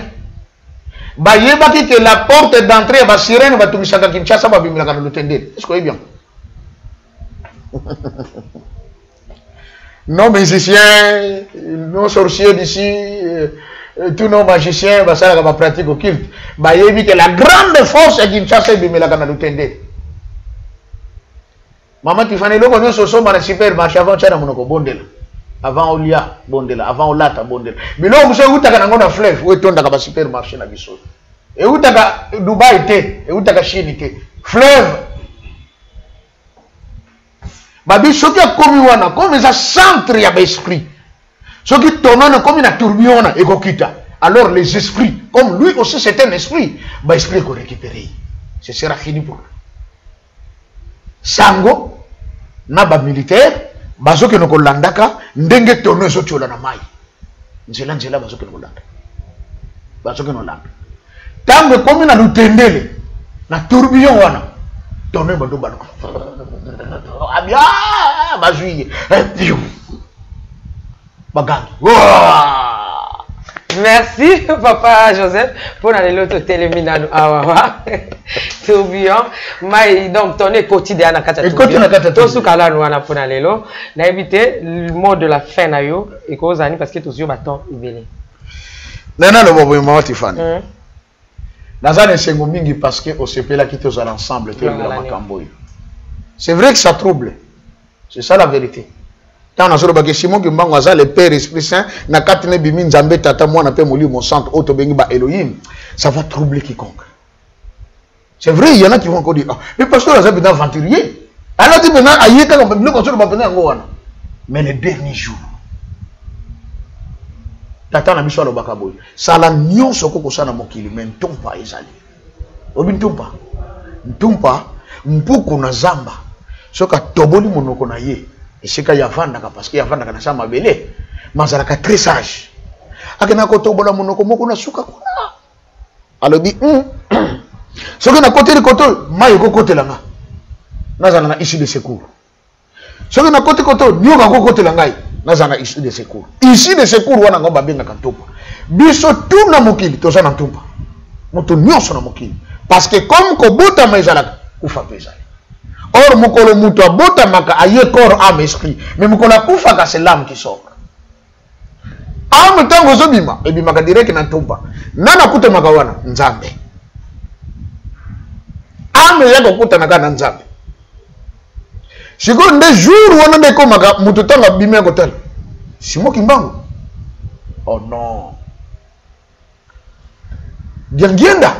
Ba yebaki que la porte d'entrée ba sirène ba tumisaka Kinshasa ba bimila kana lutendele. Est-ce que vous bien? Non musiciens, non sorciers d'ici, tous nos magiciens, bah ça va pratique occulte. Bah il dit que la grande force est Kinshasa et bimela kana lutendele. Maman Tiffany loko nyo soso na supermarché avant chana monoko bondela. Avant Olia bondela, avant Olata bondela. Bilo mse utaka na ngona fleuve, we tonda ka ba supermarché na biso. E utaka Dubai te, e utaka Chine te. Fleuve. Babi soki akomi wana, comme ça centre ya ba esprit. Soki tonona comme na tourbillon na ekokita. Alors les esprits, comme lui aussi c'est un esprit, ba esprit ko récupérer. Ce sera fini pour lui. Sango na ba militaire bazoke no kolandaka ndenge tono ezotiola na mai nzela bazoke no kolanda bazoke no landa tango komi na lutendele na tourbillon wana tono bado bano abia bazuye bagangi. Merci papa Joseph pour aller l'autre téléminano awawa tourbillon mai donc ton quotidien na kata tourbillon to sukala no na pona lelo na éviter le mot de la fin na yo et cause ani parce que tous yo baton ibele nana le bobo Maman Tiffany Naza ne sengo mingi parce que au CP là qui tous ensemble c'est vrai que ça trouble. C'est ça la vérité. Quand on a dit que Simon qui m'a le Père Esprit Saint na katine bimi nzambe tata moi na pe moli mon centre auto bengi ba Elohim, ça va troubler quiconque. C'est vrai, il y en a qui vont encore dire ah, mais pasteur là c'est aventurier. Alors tu maintenant aïe quand on peut sur ba pena ngwana. Mais les derniers jours tata na biso alobaka boy. Ça la nyonso ko kosana mokili mais ntompa ezali. Obi ntompa. Ntompa mpuku na zamba. Soka toboli monoko na ye. Et c'est qu'il y a vendaka parce qu'il y a vendaka na sama belé. Mazalaka très sage. Akena ko tobola monoko moko na suka kuna. Alobi soki na côté de koto mayo ko côté langa. Nazana na issue de secours. Soki na côté koto nyoka ko côté langai. Nazana issue de secours. Issue de secours wana ngomba benga kantopa. Biso tout na mokili toza na ntumba. Moto nyonso na mokili. Parce que comme ko buta maizalaka kufa pesa. Or, mukolo mutu abota maka aye corps, âme, esprit. Mais mukolo akufaka c'est l'âme qui sort. Âme tango zobima, ebi maka direct na ntumba. Nana kuta maka wana, nzambe. Âme yako kuta naka na nzambe. Siko nde jour wana ndeko maka mutu tanga bimi yako tala. Simo kimbangu. Oh non. Diangienda.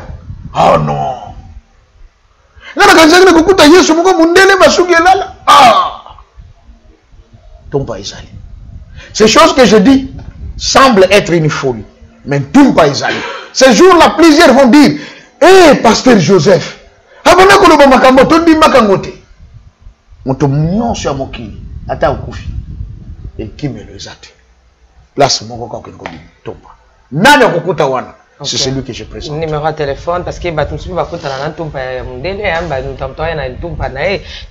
Oh non. Ces choses que je dis semblent être une folie, mais tout pas isali. Ces jours-là, plusieurs vont dire eh, pasteur Joseph, abana ko loba makambo to di makangote. Moto mnyon sur mokili, ata okufi. Et qui me le zate. Place moko ka ko ndi tomba. Nani okukuta wana? Okay. C'est celui que je présente. Numéro de téléphone parce que batumsu ba kuta na ntumpa ya mundele amba ntamtoya na ntumpa na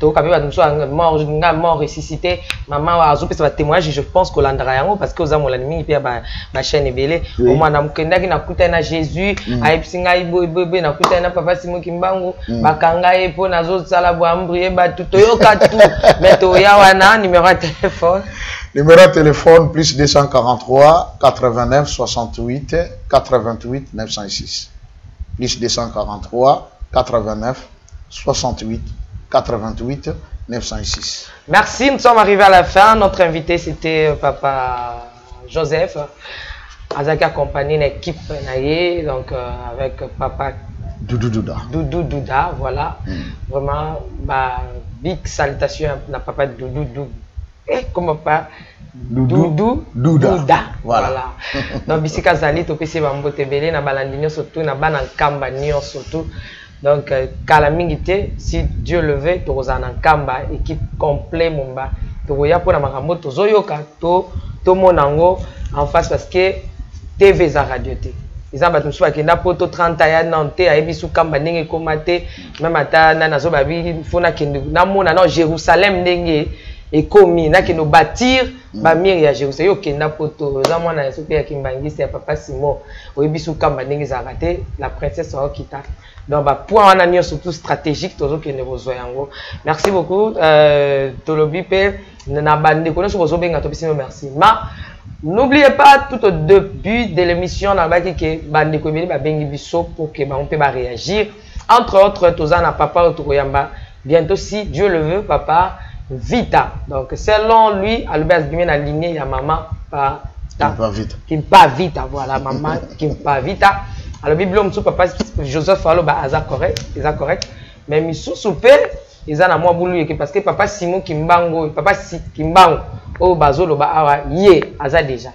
to ka batumsu mort ressuscité maman wa azupe ba témoignage je pense que landra yango parce que ozamola nimi pe ba chaîne ebele au moins na mukendaki na kuta na Jésus aipsinga ibobe na kuta na papa Simon Kimbangu bakanga epo nazo sala boambrie ba tutoyoka tu mais to ya wana numéro de téléphone. Numéro de téléphone plus 243 89 68 88 906. Plus 243 89 68 88 906. Merci, nous sommes arrivés à la fin. Notre invité c'était Papa Joseph. Azaki accompagné l'équipe naïe donc avec Papa Doudou Douda. Doudou Douda, voilà. Vraiment, big salutation à Papa Doudou Douda. Et comment pas Doudou Douda. Voilà. Donc bisika zali to pesi ba mbote belé na balandinyo surtout na bana kamba nyo surtout. Donc kala mingité si Dieu le veut to rozana kamba équipe complet mumba. To ya pona makambo to zoyoka to monango en face parce que TV za radio te. Ils ont battu sur la poto 30 ans nanté a ebisu kamba ndenge komate même ata na zo babi fona kende na mona na Jérusalem ndenge et commis na keno bâtir ba mire ya Jérusalem yo kenda poto za mwana ya sope ya kimbangisi ya papa Simon oyebisu kamba ndenge za raté la princesse wa kita donc ba point wana nyo surtout stratégique tozo kende bozo yango. Merci beaucoup tolobi pe na bande ko so bozo benga to pisino merci ma n'oubliez pas tout au début de l'émission na ba ki bande ko beli ba bengi biso pour que ba on peut ba réagir entre autres tozana papa otoyamba bientôt si Dieu le veut papa Vita. Donc, selon lui, Albert Guimé a lignée, il y a maman qui pas vite. Voilà, maman qui pas vite. Alors, Bible, papa Joseph Fallo, c'est correct. Mais Missou Soupé, ils ont à moi boulou parce que papa Simon Kimbango, papa Kimbango, au Bazolo, Awa, yé, aza déjà.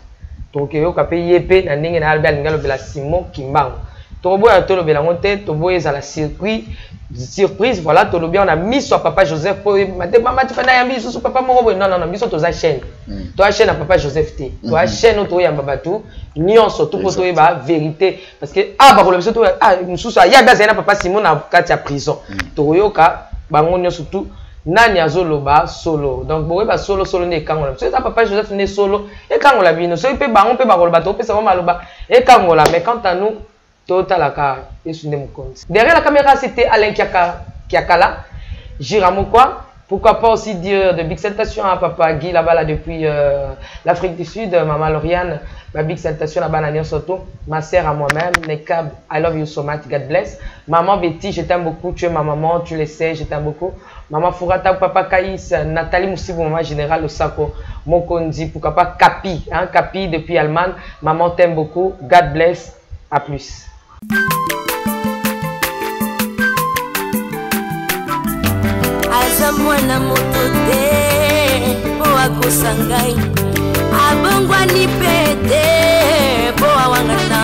Donc, il y a yépé, na ningue na Albert Ngalo, la Simon Kimbango. Tobo a tolo belangote, tobo est à la circuit. Surprise, voilà, tout le bien, on a mis sur papa Joseph pour maman, tu fais un ami sur papa Moro. Non, mis sur ta chaîne. Toi, chaîne à papa Joseph T. Toi, chaîne où tu es un babatou, nion surtout pour toi, vérité. Parce que, nous sommes il y a des papa Simon à Katia prison. Toyoka, bangon surtout, nani azoloba solo. Donc, bon, solo n'est quand on a. C'est papa Joseph n'est solo, et quand on l'a vu, nous sommes pas bangon, pas bangon, bateau, pas ça, maloba, et quand on l'a, mais quant à nous, derrière la caméra, c'était Alain Kiakala, Jiramokwa, Pourquoi pas aussi dire de big salutations à papa Guy là-bas là, depuis l'Afrique du Sud, maman Lauriane, ma big salutation là-bas à Soto, ma sœur à moi-même, Nekab, I love you so much, God bless. Maman Betty, je t'aime beaucoup, tu es ma maman, tu le sais, je t'aime beaucoup. Maman Fourata, papa Kaïs, Nathalie Moussibou, maman générale Osako, Mokondi, pourquoi pas Capi, hein, Capi depuis Allemagne, maman t'aime beaucoup, God bless, à plus. Aza mwana moto te po akosangai abongwani pete po awangana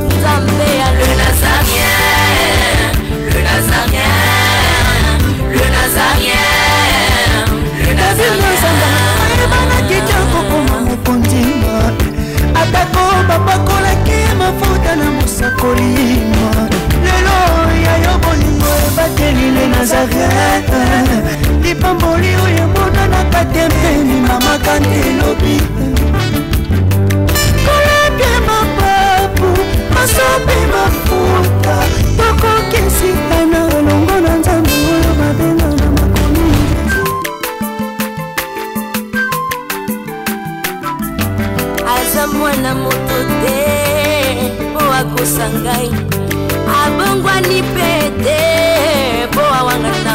Nzambe ya le Nazarien, le Nazarien, le Nazarien, le Nazarien. Bana kitoko koma mukondima atako babakolaki mafuta na musakolima lelo ya yobolingo ebateli le Nazareth lipamboli oyo mona na katempeni mama kantelobi koleke mapapu masope mafuta tokokesitana longo na Nzambe oyo babenga na makomi aza mwana moto te po akosangai abongwani pete po awangana